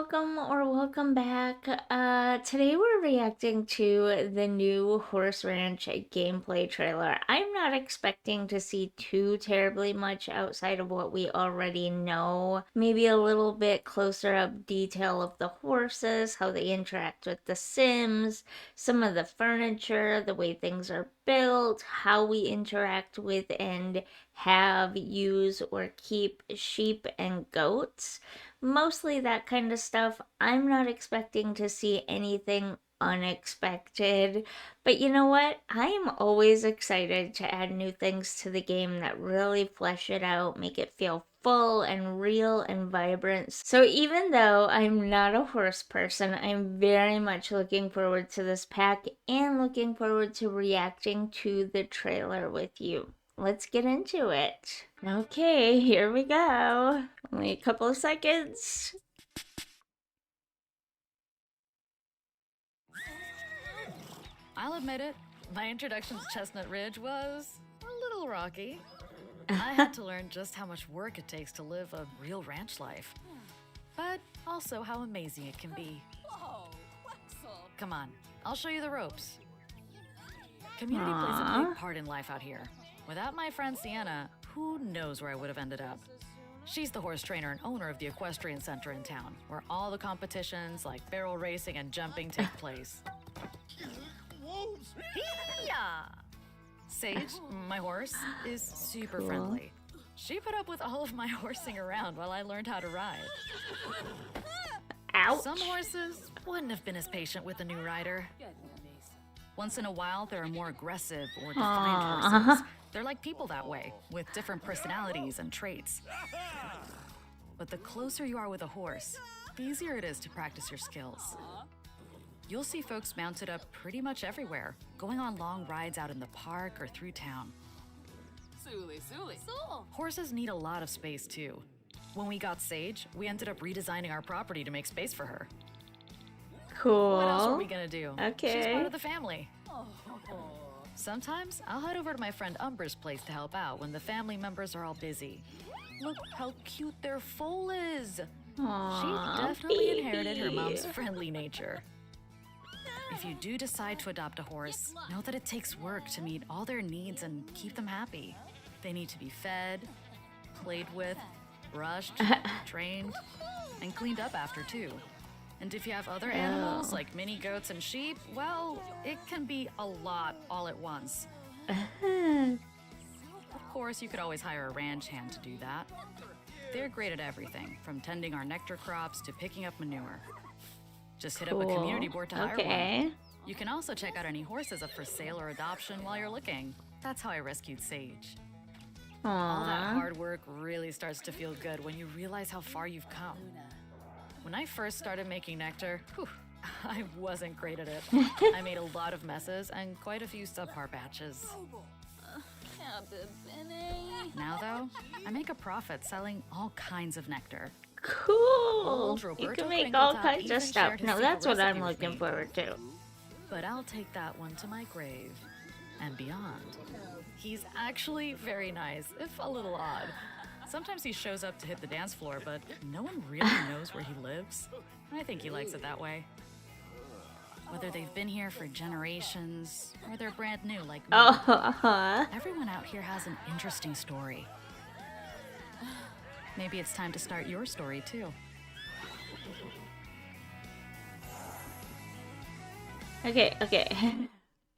welcome or welcome back. Today we're reacting to the new Horse Ranch gameplay trailer. I'm not expecting to see too terribly much outside of what we already know. Maybe a little bit closer up detail of the horses, how they interact with the Sims, some of the furniture, the way things are built, how we interact with and have, use, or keep sheep and goats. Mostly that kind of stuff. I'm not expecting to see anything unexpected. But you know what? I am always excited to add new things to the game that really flesh it out, make it feel full and real and vibrant. So even though I'm not a horse person, I'm very much looking forward to this pack and looking forward to reacting to the trailer with you. Let's get into it. Okay, here we go. Only a couple of seconds. I'll admit it, my introduction to Chestnut Ridge was a little rocky. I had to learn just how much work it takes to live a real ranch life, but also how amazing it can be. Come on, I'll show you the ropes. Community plays a big part in life out here. Without my friend Sienna, who knows where I would have ended up? She's the horse trainer and owner of the equestrian center in town, where all the competitions like barrel racing and jumping take place. Hee-yah! Sage, my horse, is super friendly. She put up with all of my horsing around while I learned how to ride. Ouch. Some horses wouldn't have been as patient with a new rider. Once in a while, there are more aggressive or defiant horses. They're like people that way, with different personalities and traits. But the closer you are with a horse, the easier it is to practice your skills. You'll see folks mounted up pretty much everywhere, going on long rides out in the park or through town. Horses need a lot of space too. When we got Sage, we ended up redesigning our property to make space for her. Cool. What else are we gonna do? Okay. She's part of the family. Sometimes I'll head over to my friend Umbra's place to help out when the family members are all busy. Look how cute their foal is. Aww, She definitely baby. inherited her mom's friendly nature. If you do decide to adopt a horse, know that it takes work to meet all their needs and keep them happy. They need to be fed, played with, brushed, trained, and cleaned up after too. And if you have other animals like mini goats and sheep, well, it can be a lot all at once. Of course, you could always hire a ranch hand to do that. They're great at everything, from tending our nectar crops to picking up manure. Just hit up a community board to hire one. You can also check out any horses up for sale or adoption while you're looking. That's how I rescued Sage. All that hard work really starts to feel good when you realize how far you've come. When I first started making nectar, I wasn't great at it. I made a lot of messes and quite a few subpar batches. Now though, I make a profit selling all kinds of nectar. Cool. You can make all kinds of stuff. No, that's what I'm looking forward to. But I'll take that one to my grave and beyond. He's actually very nice, if a little odd. Sometimes he shows up to hit the dance floor, but no one really knows where he lives. I think he likes it that way. Whether they've been here for generations or they're brand new like me, everyone out here has an interesting story. Maybe it's time to start your story too. Okay.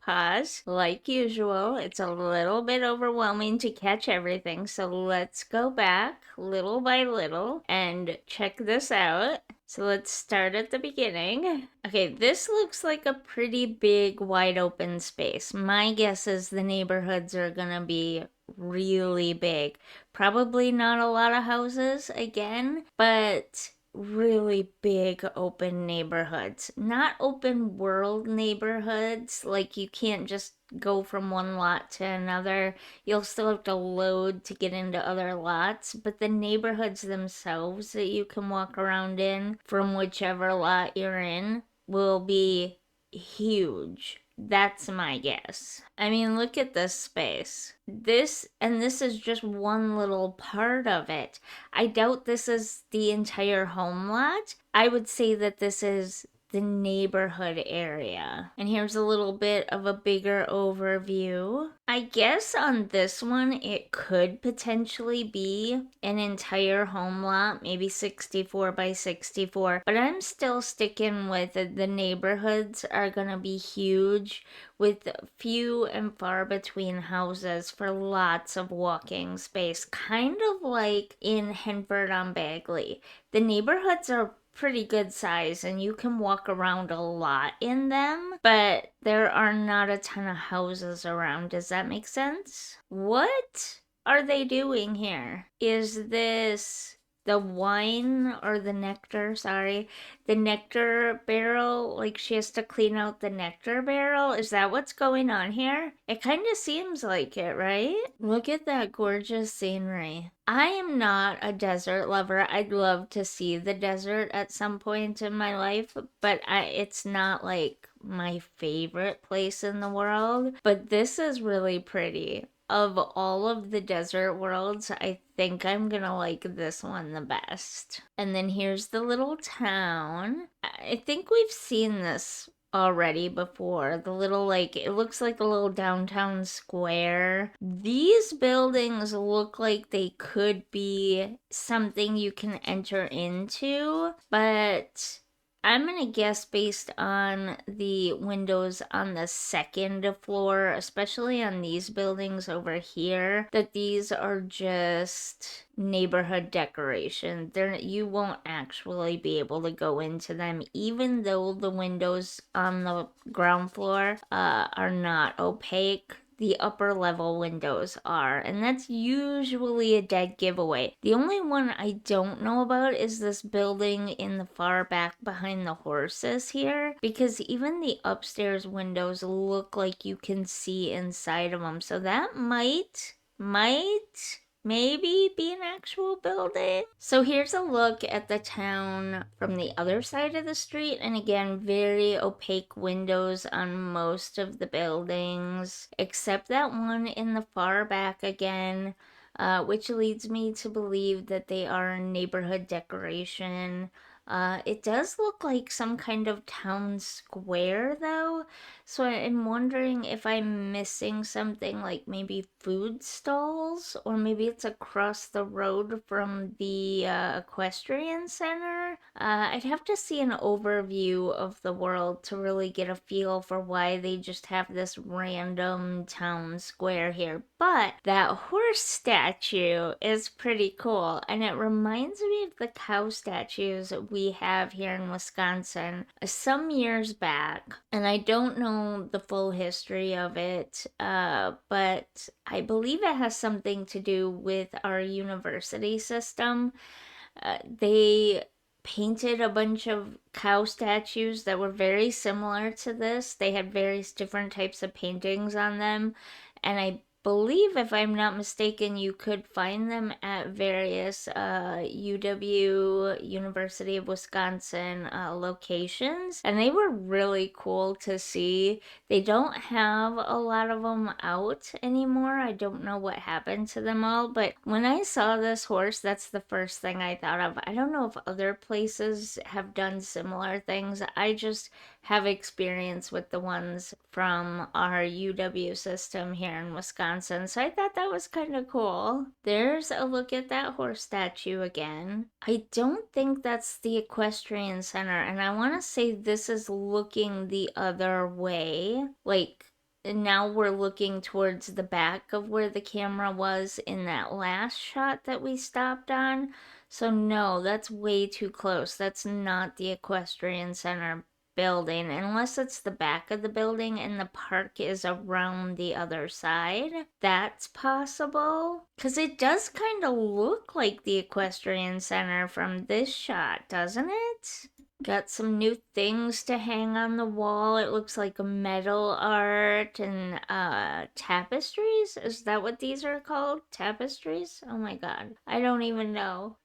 Pause. Like usual, it's a little bit overwhelming to catch everything, so let's go back little by little and check this out. So let's start at the beginning. Okay, this looks like a pretty big, wide open space. My guess is the neighborhoods are gonna be really big. Probably not a lot of houses again, but really big open neighborhoods. Not open world neighborhoods, like you can't just go from one lot to another. You'll still have to load to get into other lots, but the neighborhoods themselves that you can walk around in from whichever lot you're in will be huge. That's my guess. I mean, look at this space. This is just one little part of it. I doubt this is the entire home lot. I would say that this is the neighborhood area. And here's a little bit of a bigger overview. I guess on this one, it could potentially be an entire home lot, maybe 64 by 64, but I'm still sticking with the neighborhoods are gonna be huge with few and far between houses for lots of walking space, kind of like in Henford on Bagley. The neighborhoods are pretty good size and you can walk around a lot in them, but there are not a ton of houses around. Does that make sense? What are they doing here? Is this the wine or the nectar? Sorry, the nectar barrel. Like she has to clean out the nectar barrel. Is that what's going on here? It kind of seems like it, right? Look at that gorgeous scenery. I am not a desert lover. I'd love to see the desert at some point in my life, but it's not like my favorite place in the world. But this is really pretty. Of all of the desert worlds, I think I'm gonna like this one the best. And then here's the little town. I think we've seen this already before. The little, like, it looks like a little downtown square. These buildings look like they could be something you can enter into, but I'm gonna guess based on the windows on the second floor, especially on these buildings over here, that these are just neighborhood decoration. You won't actually be able to go into them, even though the windows on the ground floor are not opaque. The upper level windows are, and that's usually a dead giveaway. The only one I don't know about is this building in the far back behind the horses here, because even the upstairs windows look like you can see inside of them. So that might maybe be an actual building. So here's a look at the town from the other side of the street. And again, very opaque windows on most of the buildings, except that one in the far back again. Which leads me to believe that they are neighborhood decoration. It does look like some kind of town square, though. So I'm wondering if I'm missing something like maybe food stalls, or maybe it's across the road from the equestrian center. I'd have to see an overview of the world to really get a feel for why they just have this random town square here. But that horse statue is pretty cool, and it reminds me of the cow statues we have here in Wisconsin some years back. And I don't know the full history of it, but I believe it has something to do with our university system. They painted a bunch of cow statues that were very similar to this. They had various different types of paintings on them, and I believe, if I'm not mistaken, you could find them at various UW, University of Wisconsin locations, and they were really cool to see. They don't have a lot of them out anymore. I don't know what happened to them all, but when I saw this horse, that's the first thing I thought of. I don't know if other places have done similar things. I just have experience with the ones from our UW system here in Wisconsin, so I thought that was kind of cool. There's a look at that horse statue again. I don't think that's the equestrian center, and I want to say this is looking the other way. Like, now we're looking towards the back of where the camera was in that last shot that we stopped on. So no, that's way too close. That's not the equestrian center building, unless it's the back of the building and the park is around the other side. That's possible. Because it does kind of look like the equestrian center from this shot, doesn't it? Got some new things to hang on the wall. It looks like metal art and tapestries. Is that what these are called? Tapestries? Oh my god. I don't even know.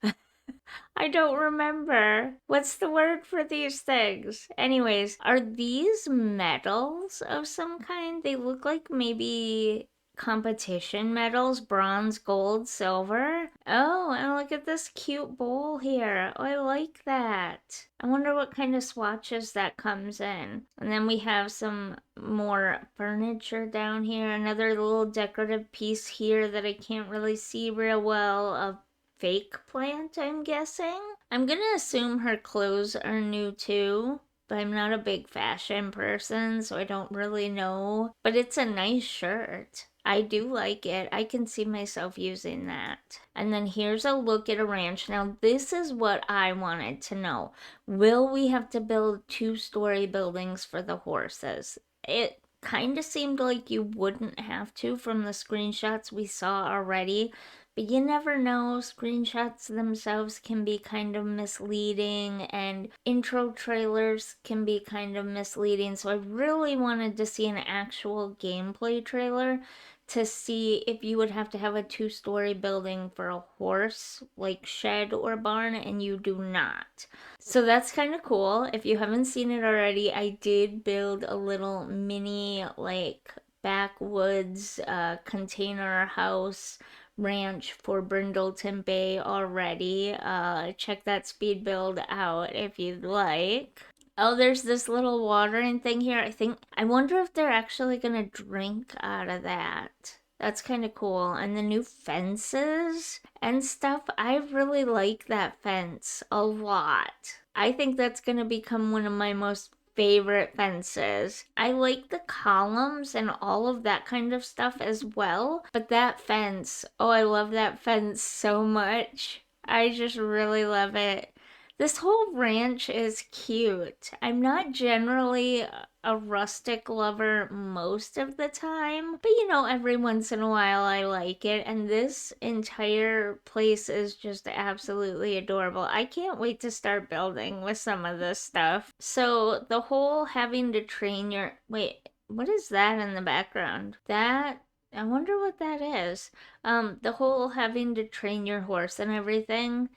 I don't remember. What's the word for these things? Anyways, are these medals of some kind? They look like maybe competition medals, bronze, gold, silver. Oh, and look at this cute bowl here. Oh, I like that. I wonder what kind of swatches that comes in. And then we have some more furniture down here. Another little decorative piece here that I can't really see real well. A fake plant, I'm guessing. I'm gonna assume her clothes are new too, but I'm not a big fashion person, so I don't really know. But it's a nice shirt. I do like it. I can see myself using that. And then here's a look at a ranch. Now, this is what I wanted to know. Will we have to build two-story buildings for the horses? It kind of seemed like you wouldn't have to from the screenshots we saw already, but you never know. Screenshots themselves can be kind of misleading, and intro trailers can be kind of misleading. So I really wanted to see an actual gameplay trailer to see if you would have to have a two-story building for a horse, like shed or barn, and you do not. So that's kind of cool. If you haven't seen it already, I did build a little mini, like, backwoods container house ranch for Brindleton Bay already. Check that speed build out if you'd like. Oh, there's this little watering thing here. I wonder if they're actually gonna drink out of that. That's kind of cool. And the new fences and stuff, I really like that fence a lot. I think that's gonna become one of my most favorite fences. I like the columns and all of that kind of stuff as well, but that fence, oh, I love that fence so much. I just really love it. This whole ranch is cute. I'm not generally a rustic lover most of the time, but every once in a while I like it, and this entire place is just absolutely adorable. I can't wait to start building with some of this stuff. So, the whole having to train your. Wait, what is that in the background? I wonder what that is. The whole having to train your horse and everything.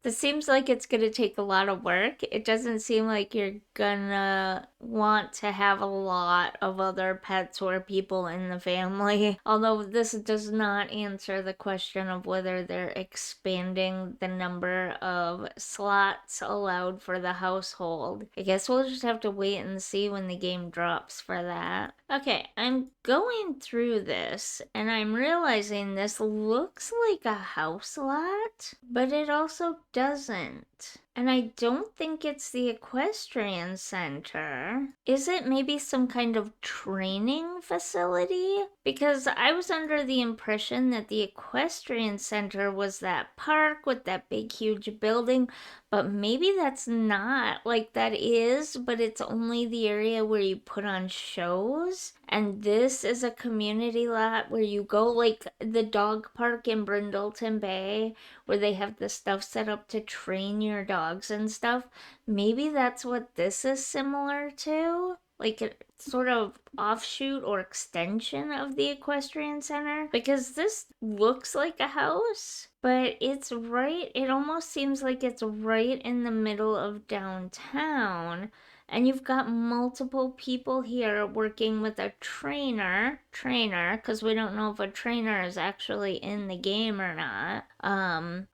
This seems like it's gonna take a lot of work. It doesn't seem like you're gonna want to have a lot of other pets or people in the family. Although this does not answer the question of whether they're expanding the number of slots allowed for the household. I guess we'll just have to wait and see when the game drops for that. Okay, I'm going through this and I'm realizing this looks like a house lot, but it also doesn't. And I don't think it's the equestrian center. Is it maybe some kind of training facility? Because I was under the impression that the equestrian center was that park with that big, huge building, but maybe that's not. Like, that is, but it's only the area where you put on shows. And this is a community lot where you go, like the dog park in Brindleton Bay, where they have the stuff set up to train your dogs and stuff. Maybe that's what this is similar to. Like a sort of offshoot or extension of the equestrian center. Because this looks like a house, but it almost seems like it's right in the middle of downtown, and you've got multiple people here working with a trainer, because we don't know if a trainer is actually in the game or not,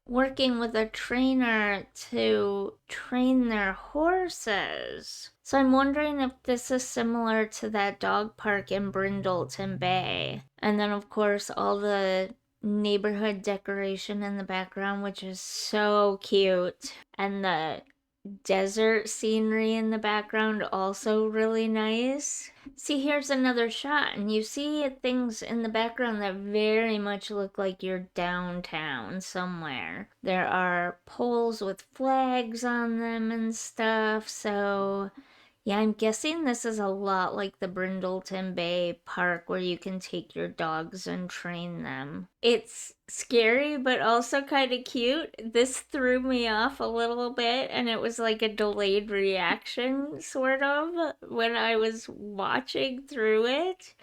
working with a trainer to train their horses. So I'm wondering if this is similar to that dog park in Brindleton Bay. And then, of course, all the neighborhood decoration in the background, which is so cute. And the desert scenery in the background, also really nice. See, here's another shot, and you see things in the background that very much look like you're downtown somewhere. There are poles with flags on them and stuff, so yeah, I'm guessing this is a lot like the Brindleton Bay Park where you can take your dogs and train them. It's scary, but also kind of cute. This threw me off a little bit, and it was like a delayed reaction, sort of, when I was watching through it.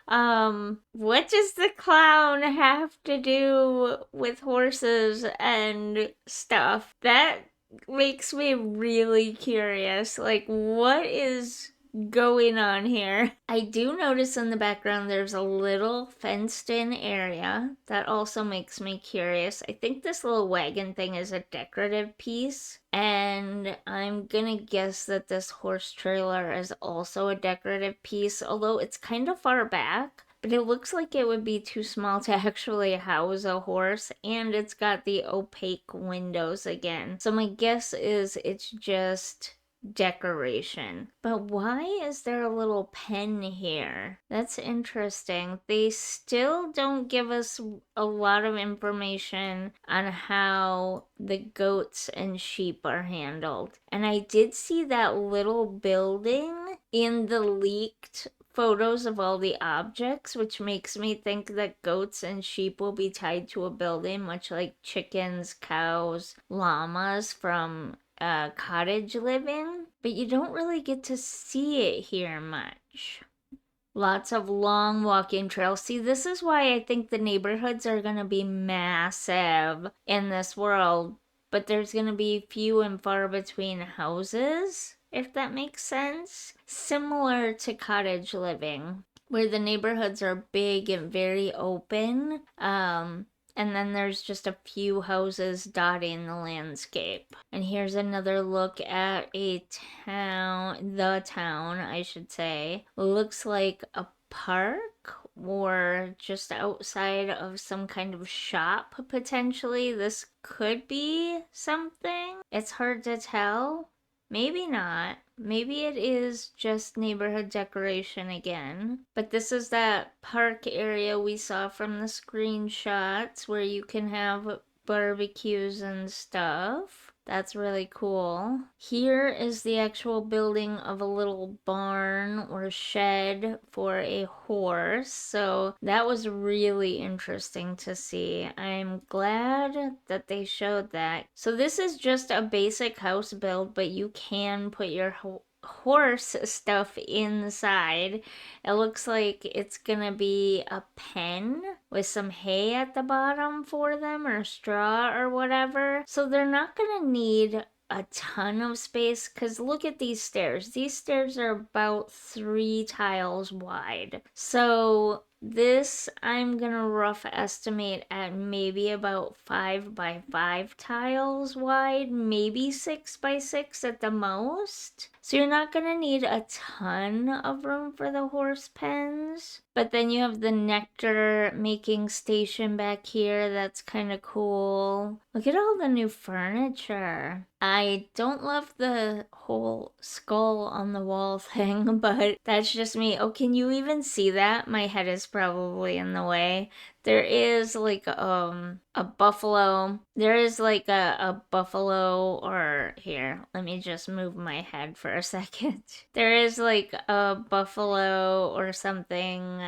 What does the clown have to do with horses and stuff? That makes me really curious. Like, what is going on here? I do notice in the background there's a little fenced in area. That also makes me curious. I think this little wagon thing is a decorative piece. And I'm gonna guess that this horse trailer is also a decorative piece, although it's kind of far back. But it looks like it would be too small to actually house a horse, and it's got the opaque windows again. So my guess is it's just decoration. But why is there a little pen here? That's interesting. They still don't give us a lot of information on how the goats and sheep are handled. And I did see that little building in the leaked photos of all the objects, which makes me think that goats and sheep will be tied to a building, much like chickens, cows, llamas from cottage living. But you don't really get to see it here much. Lots of long walking trails. See, this is why I think the neighborhoods are going to be massive in this world, but there's going to be few and far between houses, if that makes sense. Similar to cottage living, where the neighborhoods are big and very open. And then there's just a few houses dotting the landscape. And here's another look at the town, I should say. Looks like a park or just outside of some kind of shop, potentially. This could be something. It's hard to tell. Maybe not. Maybe it is just neighborhood decoration again. But this is that park area we saw from the screenshots where you can have barbecues and stuff. That's really cool. Here is the actual building of a little barn or shed for a horse. So that was really interesting to see. I'm glad that they showed that. So this is just a basic house build, but you can put your horse stuff inside. It looks like it's gonna be a pen with some hay at the bottom for them or straw or whatever. So they're not gonna need a ton of space because look at these stairs. These stairs are about 3 tiles wide. So this I'm gonna rough estimate at maybe about 5 by 5 tiles wide, maybe 6 by 6 at the most. So you're not gonna need a ton of room for the horse pens. But then you have the nectar making station back here. That's kind of cool. Look at all the new furniture. I don't love the whole skull on the wall thing, but that's just me. Oh, can you even see that? My head is probably in the way. There is like a buffalo. There is like a buffalo or here, let me just move my head for a second. There is like a buffalo or something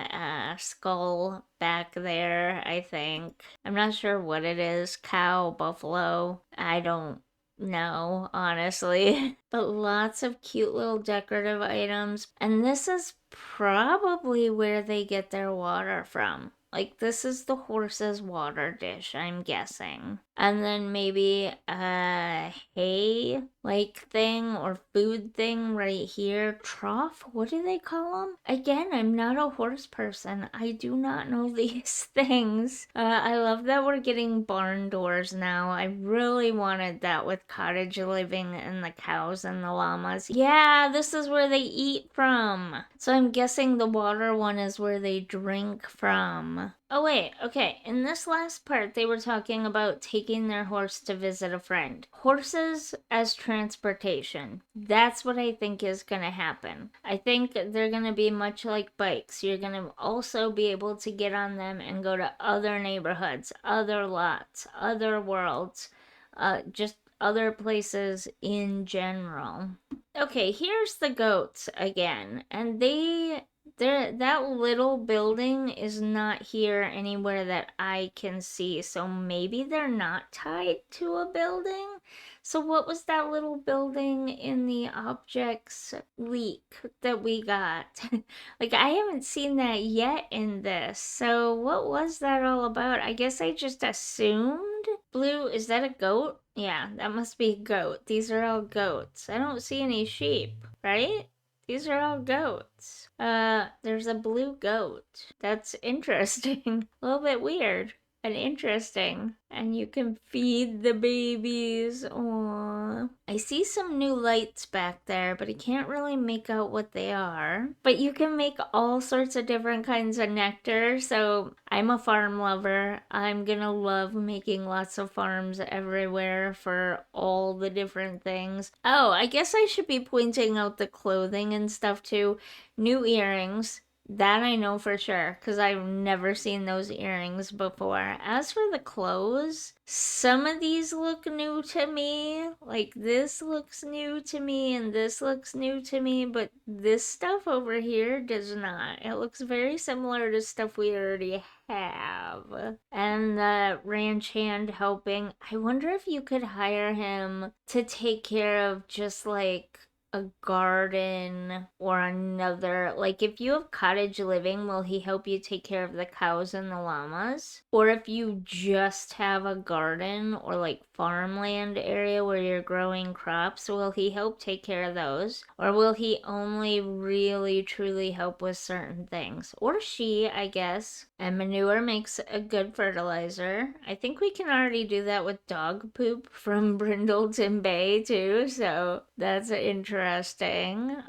skull back there, I think. I'm not sure what it is. Cow, buffalo. I don't know, honestly. But lots of cute little decorative items. And this is probably where they get their water from. Like, this is the horse's water dish, I'm guessing. And then maybe a hay like thing or food thing right here. Trough? What do they call them? Again, I'm not a horse person. I do not know these things. I love that we're getting barn doors now. I really wanted that with cottage living and the cows and the llamas. Yeah, this is where they eat from. So I'm guessing the water one is where they drink from. Oh, wait, okay. In this last part, they were talking about taking their horse to visit a friend. Horses as transportation. That's what I think is gonna happen. I think they're gonna be much like bikes. You're gonna also be able to get on them and go to other neighborhoods, other lots, other worlds, just other places in general. Okay, here's the goats again, and that little building is not here anywhere that I can see, so maybe they're not tied to a building. So what was that little building in the objects leak that we got? Like I haven't seen that yet in this. So what was that all about? I guess I just assumed. Blue, is that a goat? Yeah, that must be a goat. These are all goats. I don't see any sheep, right? These are all goats. There's a blue goat. That's interesting. A little bit weird and interesting. And you can feed the babies. Aww. I see some new lights back there, but I can't really make out what they are. But you can make all sorts of different kinds of nectar. So I'm a farm lover. I'm gonna love making lots of farms everywhere for all the different things. Oh, I guess I should be pointing out the clothing and stuff too. New earrings. That I know for sure, because I've never seen those earrings before. As for the clothes, some of these look new to me. Like this looks new to me, and this looks new to me, but this stuff over here does not. It looks very similar to stuff we already have. And the ranch hand helping. I wonder if you could hire him to take care of just like a garden or another, like if you have cottage living, will he help you take care of the cows and the llamas? Or if you just have a garden or like farmland area where you're growing crops, will he help take care of those? Or will he only really truly help with certain things? Or she, I guess. And manure makes a good fertilizer. I think we can already do that with dog poop from Brindleton Bay too, so that's interesting.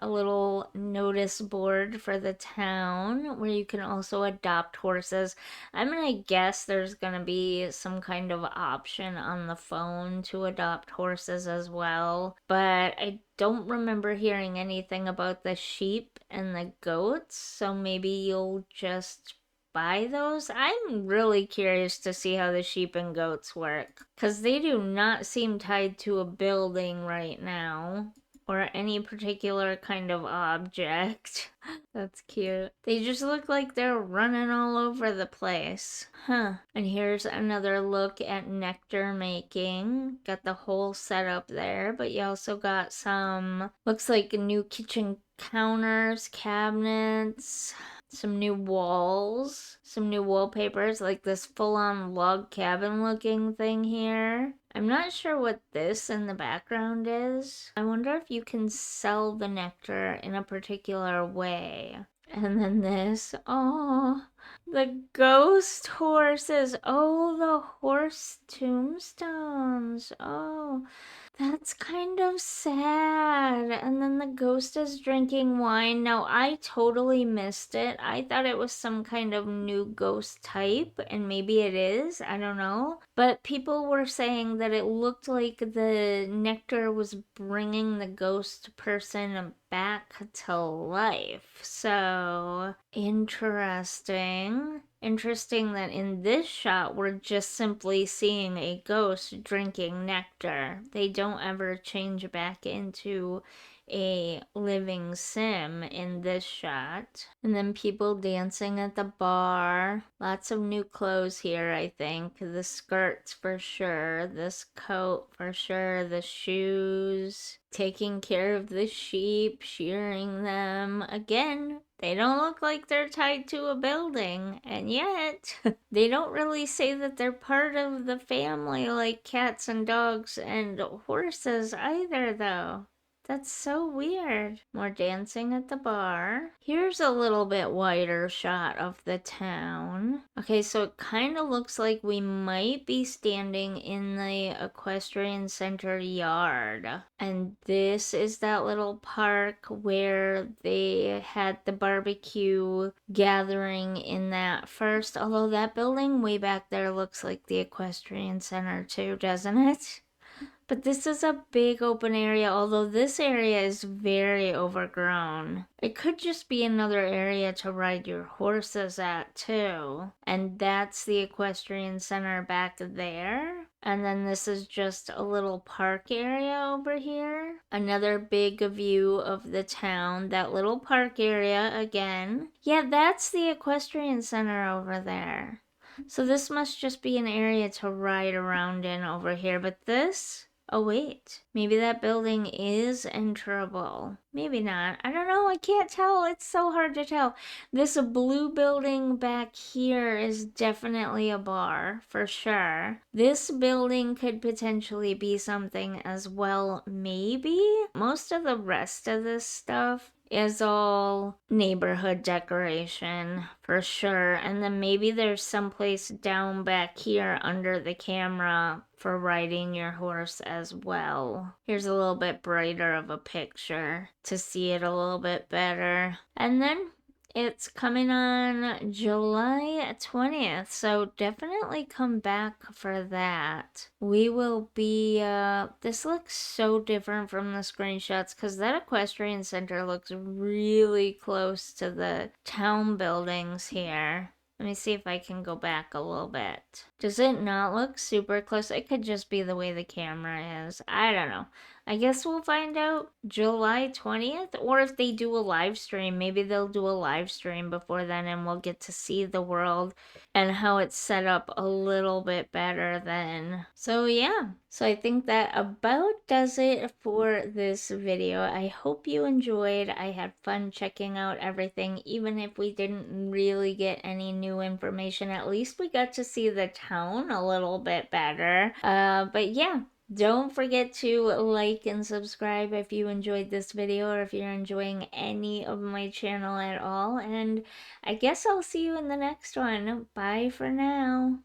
A little notice board for the town where you can also adopt horses. I'm gonna guess there's gonna be some kind of option on the phone to adopt horses as well, but I don't remember hearing anything about the sheep and the goats, so maybe you'll just buy those. I'm really curious to see how the sheep and goats work, because they do not seem tied to a building right now or any particular kind of object. That's cute. They just look like they're running all over the place. Huh. And here's another look at nectar making. Got the whole setup there, but you also got some, looks like new kitchen counters, cabinets, some new walls, some new wallpapers, like this full-on log cabin looking thing here. I'm not sure what this in the background is. I wonder if you can sell the nectar in a particular way. And then this, oh, the ghost horses. Oh, the horse tombstones. Oh, that's kind of sad. And then the ghost is drinking wine. Now, I totally missed it. I thought it was some kind of new ghost type, and maybe it is. I don't know. But people were saying that it looked like the nectar was bringing the ghost person back to life. So, interesting. Interesting that in this shot we're just simply seeing a ghost drinking nectar. They don't ever change back into a living sim in this shot. And then people dancing at the bar. Lots of new clothes here, I think. The skirts for sure, this coat for sure, the shoes. Taking care of the sheep, shearing them. Again, they don't look like they're tied to a building, and yet they don't really say that they're part of the family like cats and dogs and horses either, though. That's so weird. More dancing at the bar. Here's a little bit wider shot of the town. Okay, so it kind of looks like we might be standing in the equestrian center yard. And this is that little park where they had the barbecue gathering in that first. Although that building way back there looks like the equestrian center too, doesn't it? But this is a big open area, although this area is very overgrown. It could just be another area to ride your horses at, too. And that's the equestrian center back there. And then this is just a little park area over here. Another big view of the town. That little park area again. Yeah, that's the equestrian center over there. So this must just be an area to ride around in over here. But this Oh, wait. Maybe that building is enterable. Maybe not. I don't know. I can't tell. It's so hard to tell. This blue building back here is definitely a bar, for sure. This building could potentially be something as well, maybe. Most of the rest of this stuff is all neighborhood decoration for sure. And then maybe there's some place down back here under the camera for riding your horse as well. Here's a little bit brighter of a picture to see it a little bit better. And then it's coming on July 20th, so definitely come back for that. We will be, this looks so different from the screenshots because that equestrian center looks really close to the town buildings here. Let me see if I can go back a little bit. Does it not look super close? It could just be the way the camera is. I don't know. I guess we'll find out July 20th, or if they do a live stream, maybe they'll do a live stream before then and we'll get to see the world and how it's set up a little bit better then. So yeah, so I think that about does it for this video. I hope you enjoyed. I had fun checking out everything, even if we didn't really get any new information. At least we got to see the town a little bit better. But yeah, don't forget to like and subscribe if you enjoyed this video or if you're enjoying any of my channel at all. And I guess I'll see you in the next one. Bye for now.